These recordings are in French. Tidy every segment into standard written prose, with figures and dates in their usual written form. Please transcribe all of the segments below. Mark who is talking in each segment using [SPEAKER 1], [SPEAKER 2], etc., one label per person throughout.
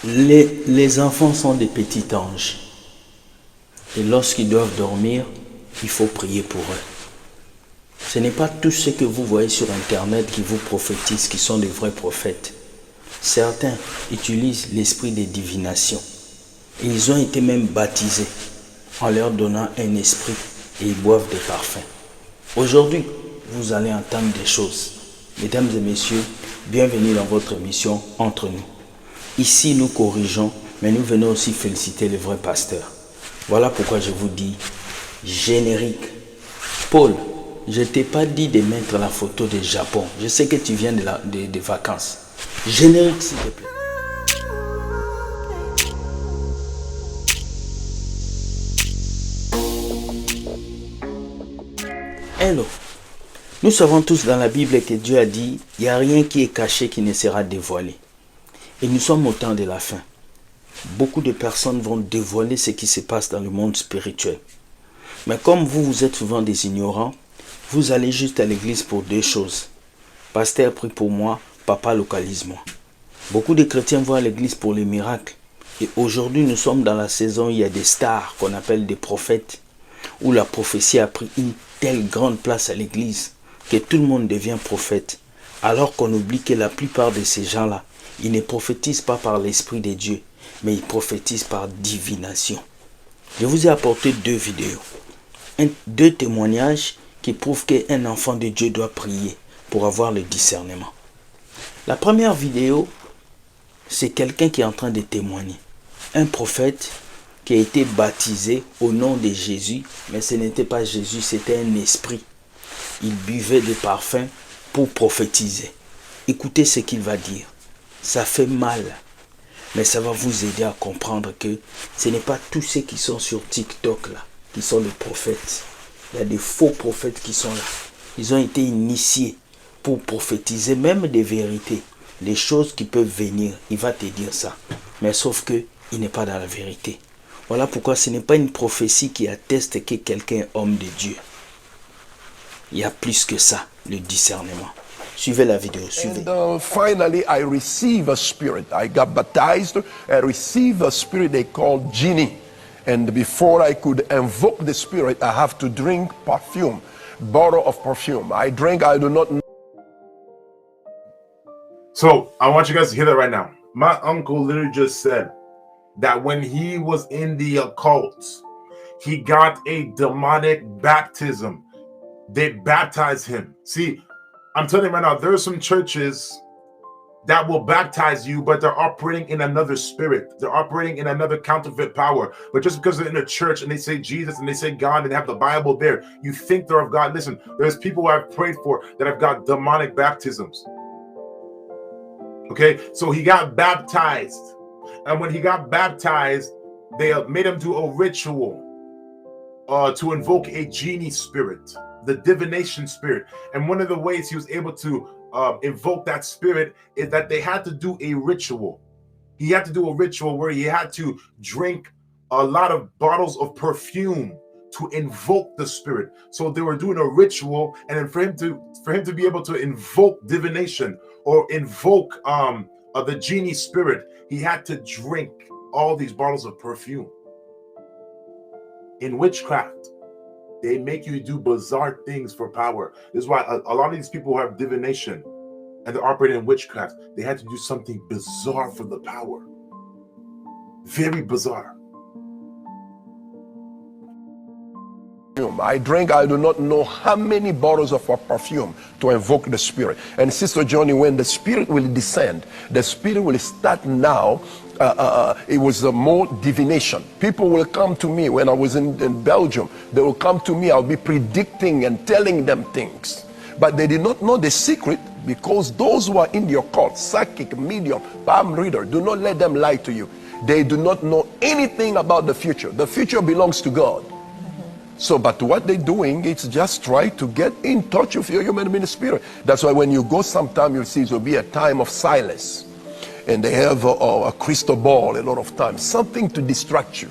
[SPEAKER 1] Les enfants sont des petits anges. Et lorsqu'ils doivent dormir, il faut prier pour eux. Ce n'est pas tout ce que vous voyez sur Internet qui vous prophétisent, qui sont des vrais prophètes. Certains utilisent l'esprit de divination. Et ils ont été même baptisés en leur donnant un esprit et ils boivent des parfums. Aujourd'hui, vous allez entendre des choses. Mesdames et messieurs, bienvenue dans votre émission Entre nous. Ici, nous corrigeons, mais nous venons aussi féliciter le vrai pasteur. Voilà pourquoi je vous dis générique. Paul, je ne t'ai pas dit de mettre la photo du Japon. Je sais que tu viens des vacances. Générique, s'il te plaît. Hello. Nous savons tous dans la Bible que Dieu a dit, il n'y a rien qui est caché qui ne sera dévoilé. Et nous sommes au temps de la fin. Beaucoup de personnes vont dévoiler ce qui se passe dans le monde spirituel. Mais comme vous êtes souvent des ignorants, vous allez juste à l'église pour deux choses. Pasteur, prie pour moi, papa, localise-moi. Beaucoup de chrétiens vont à l'église pour les miracles. Et aujourd'hui, nous sommes dans la saison où il y a des stars qu'on appelle des prophètes, où la prophétie a pris une telle grande place à l'église que tout le monde devient prophète. Alors qu'on oublie que la plupart de ces gens-là, ils ne prophétisent pas par l'Esprit de Dieu, mais ils prophétisent par divination. Je vous ai apporté deux vidéos. Deux témoignages qui prouvent qu'un enfant de Dieu doit prier pour avoir le discernement. La première vidéo, c'est quelqu'un qui est en train de témoigner. Un prophète qui a été baptisé au nom de Jésus, mais ce n'était pas Jésus, c'était un esprit. Il buvait des parfums pour prophétiser. Écoutez ce qu'il va dire. Ça fait mal, mais ça va vous aider à comprendre que ce n'est pas tous ceux qui sont sur TikTok là, qui sont les prophètes. Il y a des faux prophètes qui sont là. Ils ont été initiés pour prophétiser même des vérités, les choses qui peuvent venir. Il va te dire ça, mais sauf que il n'est pas dans la vérité. Voilà pourquoi ce n'est pas une prophétie qui atteste que quelqu'un est homme de Dieu. Il y a plus que ça, le discernement. Suivez la vidéo, suivez.
[SPEAKER 2] And finally, I received a spirit. I got baptized. I received a spirit they called genie. And before I could invoke the spirit, I have to drink perfume, bottle of perfume. I do not know.
[SPEAKER 3] So I want you guys to hear that right now. My uncle literally just said that when he was in the occult, he got a demonic baptism. They baptized him. See, I'm telling you right now, there are some churches that will baptize you, but they're operating in another spirit. They're operating in another counterfeit power. But just because they're in a church and they say Jesus and they say God and they have the Bible there, you think they're of God. Listen, there's people who I've prayed for that have got demonic baptisms. Okay, so he got baptized. And when he got baptized, they made him do a ritual to invoke a genie spirit, the divination spirit. And one of the ways he was able to invoke that spirit is that they had to do a ritual. He had to do a ritual where he had to drink a lot of bottles of perfume to invoke the spirit. So they were doing a ritual, and then for him to be able to invoke divination or invoke the genie spirit, he had to drink all these bottles of perfume. In witchcraft, they make you do bizarre things for power. This is why a lot of these people who have divination and they're operating in witchcraft, they had to do something bizarre for the power. Very bizarre.
[SPEAKER 2] I do not know how many bottles of perfume to invoke the spirit. And Sister Johnny, when the spirit will descend, the spirit will start now. It was more divination. People will come to me when I was in Belgium. They will come to me. I'll be predicting and telling them things. But they did not know the secret, because those who are in the occult, psychic, medium, palm reader, do not let them lie to you. They do not know anything about the future. The future belongs to God. So, but what they're doing is just try to get in touch with your human spirit. That's why when you go sometime, you'll see it will be a time of silence. And they have a crystal ball a lot of times, something to distract you.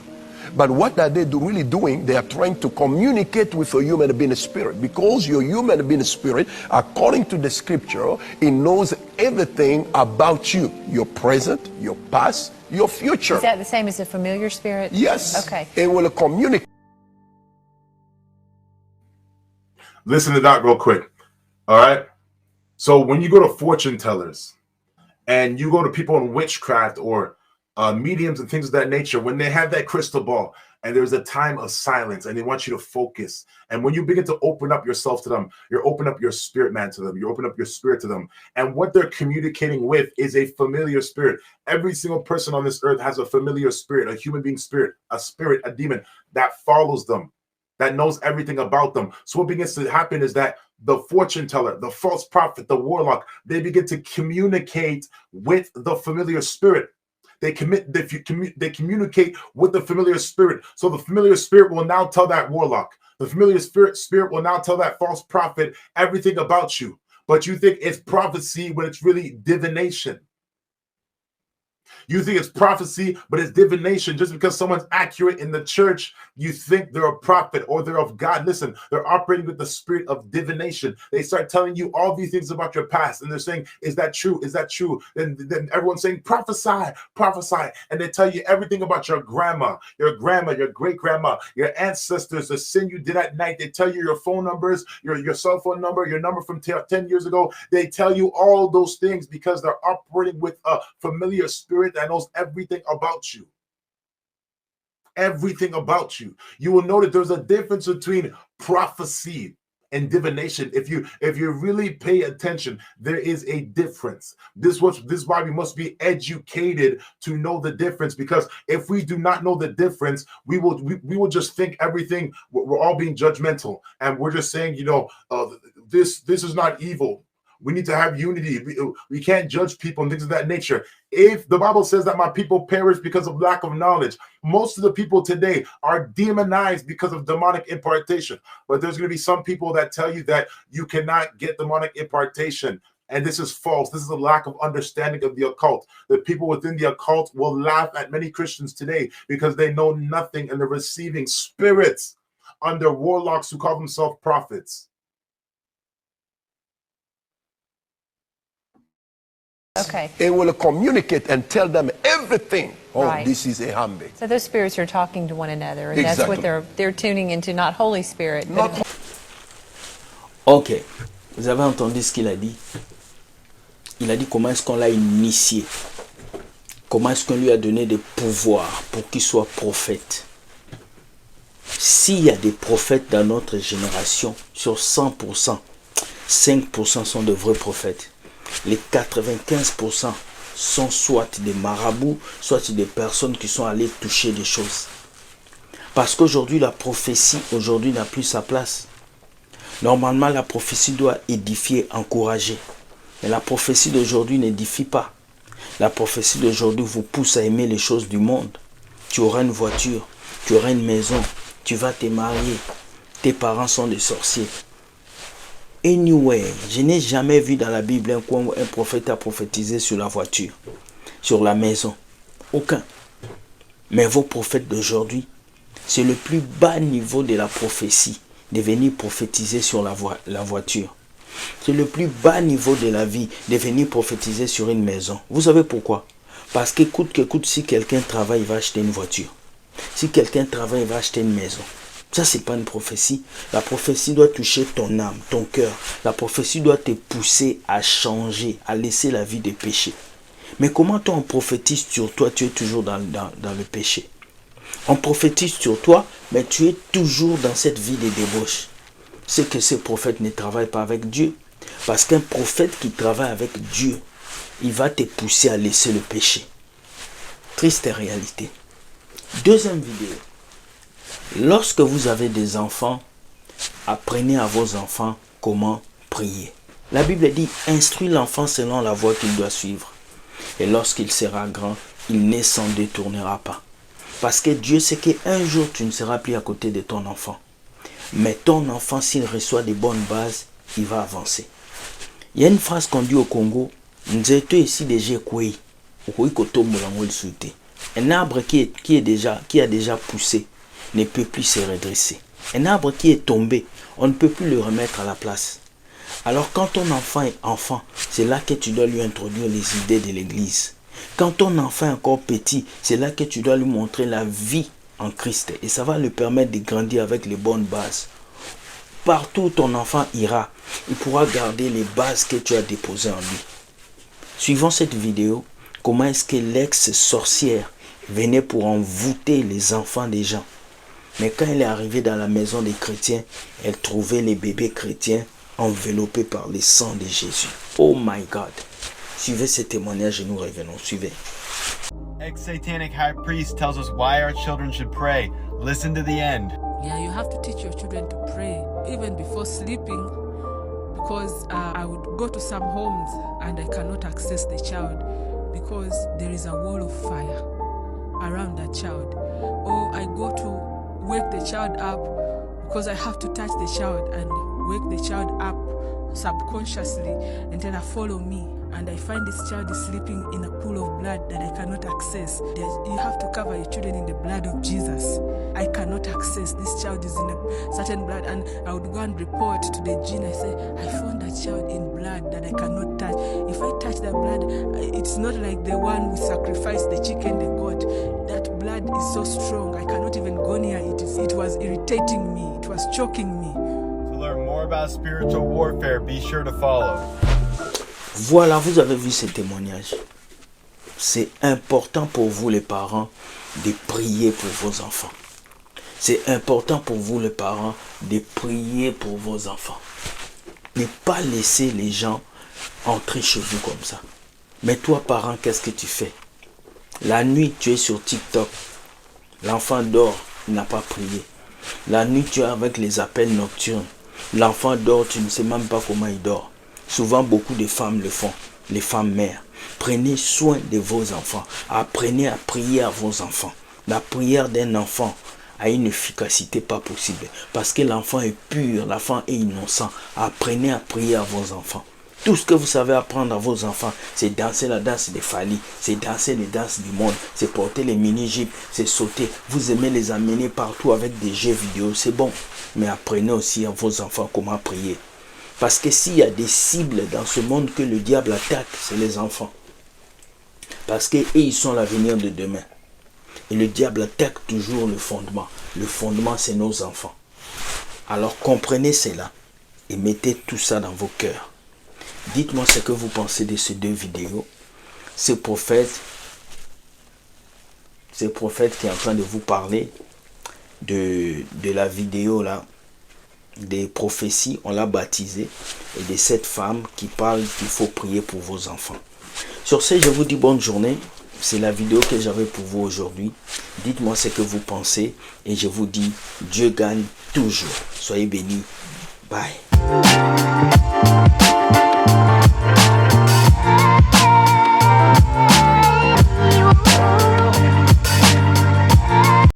[SPEAKER 2] But what are they really doing? They are trying to communicate with a human being spirit. Because your human being spirit, according to the scripture, it knows everything about you. Your present, your past, your future.
[SPEAKER 4] Is that the same as a familiar spirit?
[SPEAKER 2] Yes.
[SPEAKER 4] Okay.
[SPEAKER 2] It will communicate.
[SPEAKER 3] Listen to that real quick. All right. So when you go to fortune tellers and you go to people in witchcraft or mediums and things of that nature, when they have that crystal ball and there's a time of silence and they want you to focus, and when you begin to open up yourself to them, you're open up your spirit man to them, you open up your spirit to them, and what they're communicating with is a familiar spirit. Every single person on this earth has a familiar spirit, a human being spirit, a demon that follows them, that knows everything about them. So what begins to happen is that the fortune teller, the false prophet, the warlock, they begin to communicate with the familiar spirit. They communicate with the familiar spirit. So the familiar spirit will now tell that warlock, the familiar spirit will now tell that false prophet everything about you. But you think it's prophecy when it's really divination. You think it's prophecy, but it's divination. Just because someone's accurate in the church, you think they're a prophet or they're of God. Listen, they're operating with the spirit of divination. They start telling you all these things about your past, and they're saying, is that true? Is that true? Then everyone's saying, prophesy, prophesy. And they tell you everything about your grandma, your great grandma, your ancestors, the sin you did at night. They tell you your phone numbers, your cell phone number, your number from 10 years ago. They tell you all those things because they're operating with a familiar spirit that knows everything about you. Everything about you. You will know that there's a difference between prophecy and divination. If you really pay attention, there is a difference. This is why we must be educated to know the difference, because if we do not know the difference, we will just think everything, we're all being judgmental, and we're just saying, this is not evil. We need to have unity. We can't judge people and things of that nature. If the Bible says that my people perish because of lack of knowledge, most of the people today are demonized because of demonic impartation. But there's going to be some people that tell you that you cannot get demonic impartation. And this is false. This is a lack of understanding of the occult. The people within the occult will laugh at many Christians today because they know nothing and they're receiving spirits under warlocks who call themselves prophets.
[SPEAKER 4] Okay.
[SPEAKER 2] It will communicate and tell them everything. Oh,
[SPEAKER 4] Right.
[SPEAKER 2] this is a hambe.
[SPEAKER 4] So those spirits are talking to one another, and that's
[SPEAKER 2] Exactly.
[SPEAKER 4] what they're tuning into, not Holy Spirit. But
[SPEAKER 2] Not
[SPEAKER 1] Ok, vous avez entendu ce qu'il a dit. Il a dit comment est-ce qu'on l'a initié. Comment est-ce qu'on lui a donné des pouvoirs pour qu'il soit prophète. S'il y a des prophètes dans notre génération, sur 100%, 5% sont de vrais prophètes. Les 95% sont soit des marabouts, soit des personnes qui sont allées toucher des choses. Parce qu'aujourd'hui, la prophétie n'a plus sa place. Normalement, la prophétie doit édifier, encourager. Mais la prophétie d'aujourd'hui n'édifie pas. La prophétie d'aujourd'hui vous pousse à aimer les choses du monde. Tu auras une voiture, tu auras une maison, tu vas te marier. Tes parents sont des sorciers. Anyway, je n'ai jamais vu dans la Bible un coin où un prophète a prophétisé sur la voiture, sur la maison. Aucun. Mais vos prophètes d'aujourd'hui, c'est le plus bas niveau de la prophétie, de venir prophétiser sur la voiture. C'est le plus bas niveau de la vie, de venir prophétiser sur une maison. Vous savez pourquoi? Parce qu'écoute, si quelqu'un travaille, il va acheter une voiture. Si quelqu'un travaille, il va acheter une maison. Ça, c'est pas une prophétie. La prophétie doit toucher ton âme, ton cœur. La prophétie doit te pousser à changer, à laisser la vie de péché. Mais comment toi, on prophétise sur toi, tu es toujours dans le péché. On prophétise sur toi, mais tu es toujours dans cette vie de débauche. C'est que ce prophète ne travaille pas avec Dieu. Parce qu'un prophète qui travaille avec Dieu, il va te pousser à laisser le péché. Triste réalité. Deuxième vidéo. Lorsque vous avez des enfants, apprenez à vos enfants comment prier. La Bible dit, instruis l'enfant selon la voie qu'il doit suivre. Et lorsqu'il sera grand, il ne s'en détournera pas. Parce que Dieu sait qu'un jour, tu ne seras plus à côté de ton enfant. Mais ton enfant, s'il reçoit des bonnes bases, il va avancer. Il y a une phrase qu'on dit au Congo, Nzeto ici déjà koué, okoi koto molango le souté. Un arbre qui a déjà poussé ne peut plus se redresser. Un arbre qui est tombé, on ne peut plus le remettre à la place. Alors quand ton enfant est enfant, c'est là que tu dois lui introduire les idées de l'église. Quand ton enfant est encore petit, c'est là que tu dois lui montrer la vie en Christ. Et ça va lui permettre de grandir avec les bonnes bases. Partout où ton enfant ira, il pourra garder les bases que tu as déposées en lui. Suivant cette vidéo, comment est-ce que l'ex-sorcière venait pour envoûter les enfants des gens. Mais quand elle est arrivée dans la maison des chrétiens, elle trouvait les bébés chrétiens enveloppés par le sang de Jésus. Oh my God! Suivez ce témoignage et nous revenons. Suivez.
[SPEAKER 5] Ex-satanic high priest tells us why our children should pray. Listen to the end.
[SPEAKER 6] Yeah, you have to teach your children to pray, even before sleeping, because I would go to some homes and I cannot access the child because there is a wall of fire around that child. Or I go to wake the child up because I have to touch the child and wake the child up subconsciously, and then follow me. And I find this child is sleeping in a pool of blood that I cannot access. You have to cover your children in the blood of Jesus. I cannot access. This child is in a certain blood. And I would go and report to the jinn. I say, I found that child in blood that I cannot touch. If I touch that blood, it's not like the one we sacrificed the chicken, the goat. That blood is so strong. I cannot even go near it. It was irritating me. It was choking me.
[SPEAKER 5] To learn more about spiritual warfare, be sure to follow.
[SPEAKER 1] Voilà, vous avez vu ces témoignages. C'est important pour vous les parents de prier pour vos enfants. C'est important pour vous les parents de prier pour vos enfants. Ne pas laisser les gens entrer chez vous comme ça. Mais toi, parent, qu'est-ce que tu fais? La nuit, tu es sur TikTok. L'enfant dort, il n'a pas prié. La nuit, tu es avec les appels nocturnes. L'enfant dort, tu ne sais même pas comment il dort. Souvent, beaucoup de femmes le font, les femmes mères. Prenez soin de vos enfants. Apprenez à prier à vos enfants. La prière d'un enfant a une efficacité pas possible. Parce que l'enfant est pur, l'enfant est innocent. Apprenez à prier à vos enfants. Tout ce que vous savez apprendre à vos enfants, c'est danser la danse des Fali, c'est danser les danses du monde, c'est porter les mini-jupes, c'est sauter. Vous aimez les amener partout avec des jeux vidéo, c'est bon. Mais apprenez aussi à vos enfants comment prier. Parce que s'il y a des cibles dans ce monde que le diable attaque, c'est les enfants. Parce qu'ils ils sont l'avenir de demain. Et le diable attaque toujours le fondement. Le fondement, c'est nos enfants. Alors comprenez cela et mettez tout ça dans vos cœurs. Dites-moi ce que vous pensez de ces deux vidéos. Ce prophète qui est en train de vous parler de la vidéo là, des prophéties, on l'a baptisé, et de cette femme qui parle qu'il faut prier pour vos enfants. Sur ce, je vous dis bonne journée. C'est la vidéo que j'avais pour vous aujourd'hui. Dites-moi ce que vous pensez et je vous dis Dieu gagne toujours. Soyez bénis. Bye.